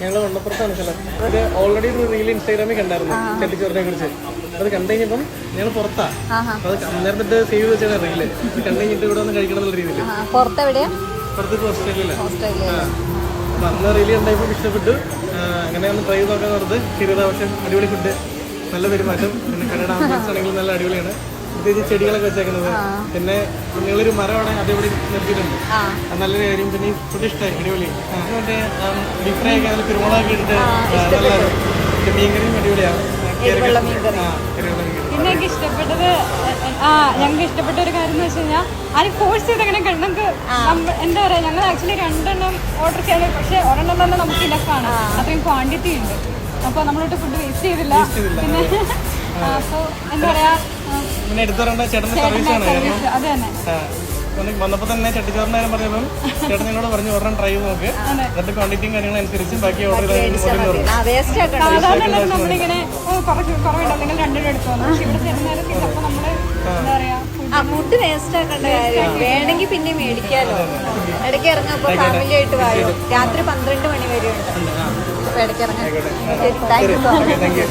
ഞങ്ങൾ വണ്ണപ്പുറത്താണ് സ്ഥലം. ഇത് ഓൾറെഡി ഒരു റീൽ ഇൻസ്റ്റാഗ്രാമിൽ കണ്ടായിരുന്നു ചട്ടിച്ചോറിനെ കുറിച്ച്. അത് കണ്ടു കഴിഞ്ഞപ്പം ഞങ്ങൾ പുറത്താ, അത് നേരത്തെ സേവ് വെച്ചാണ് റീല്. ഇത് കണ്ടു കഴിഞ്ഞിട്ട് ഇവിടെ ഒന്ന് കഴിക്കണം എന്നുള്ള രീതിയിൽ. പുറത്തേക്ക് ഓസ്ട്രേലിയ. അപ്പൊ അന്ന് റീല് കണ്ടപ്പോൾ ഇഷ്ടപ്പെട്ടു. അങ്ങനെ ഒന്ന് ട്രൈ ചെയ്ത് നോക്കാൻ പറഞ്ഞത് ചെറിയതാ, പക്ഷെ അടിപൊളി ഫുഡ്, നല്ല പെരുമാറ്റം. പിന്നെ കടയുടെ ആംബുലൻസ് ആണെങ്കിലും നല്ല അടിപൊളിയാണ്. പ്രത്യേകിച്ച് ചെടികളൊക്കെ വെച്ചേക്കുന്നത്. പിന്നെ നിങ്ങളൊരു മരം അവിടെ അതേപടി നിർത്തിയിട്ടുണ്ട്, അത് നല്ലൊരു കാര്യം. പിന്നെ ഈ ഫുഡ് ഇഷ്ടമായി, അടിപൊളി. മറ്റേ ബീഫ് ഫ്രൈ ഒക്കെ അതിൽ കുരുമുളകൊക്കെ ഇട്ടിട്ട് നല്ലൊരു മീൻകറിയും അടിപൊളിയാണ്. പിന്നെ എനിക്ക് ഇഷ്ടപ്പെട്ടത് ഞങ്ങൾക്ക് ഇഷ്ടപ്പെട്ട ഒരു കാര്യം എന്ന് വെച്ച് കഴിഞ്ഞാൽ അതിന് ഫോഴ്സ് ചെയ്ത് അങ്ങനെ നമുക്ക് എന്താ പറയാ, ഞങ്ങൾ ആക്ച്വലി 2 ഓർഡർ ചെയ്ത്, പക്ഷെ ഒരെണ്ണം തന്നെ നമുക്ക് ഇനഫാണ്, അത്രയും ക്വാണ്ടിറ്റി ഉണ്ട്. അപ്പോൾ നമ്മളോട്ട് ഫുഡ് വേസ്റ്റ് ചെയ്തില്ല. പിന്നെ അപ്പോൾ എന്താ പറയാ, പിന്നെ എടുത്തു പറയേണ്ട ചേട്ടൻ്റെ സർവീസാണ്. അത് തന്നെ വന്നപ്പോൾ തന്നെ ചട്ടിച്ചോറിൻ്റെ കാര്യം പറഞ്ഞപ്പം ചേട്ടൻ എന്നോട് പറഞ്ഞു ഒരെണ്ണം ട്രൈ ചെയ്ത് നോക്ക്, എന്നിട്ട് ക്വാണ്ടിറ്റിയും കാര്യങ്ങളനുസരിച്ച് ബാക്കി ഓർഡർ സാധാരണ നമ്മളിങ്ങനെ കുറവുണ്ടോ നിങ്ങൾ 2 എടുത്തു വന്നു. പക്ഷെ ഇവിടെ ചെറുന്നേരത്തിൽ അപ്പോൾ നമ്മള് എന്താ പറയാ, ഫുഡ് വേസ്റ്റ് ആക്കേണ്ട കാര്യം വേണമെങ്കിൽ പിന്നെ മേടിക്കാലോ. ഇടയ്ക്ക് ഇറങ്ങുമ്പോൾ ഫാമിലി ആയിട്ട് വാഴും. രാത്രി 12 മണി വരെ ഉണ്ട്. അപ്പൊ ഇടയ്ക്ക് ഇറങ്ങാം. Thank you so much.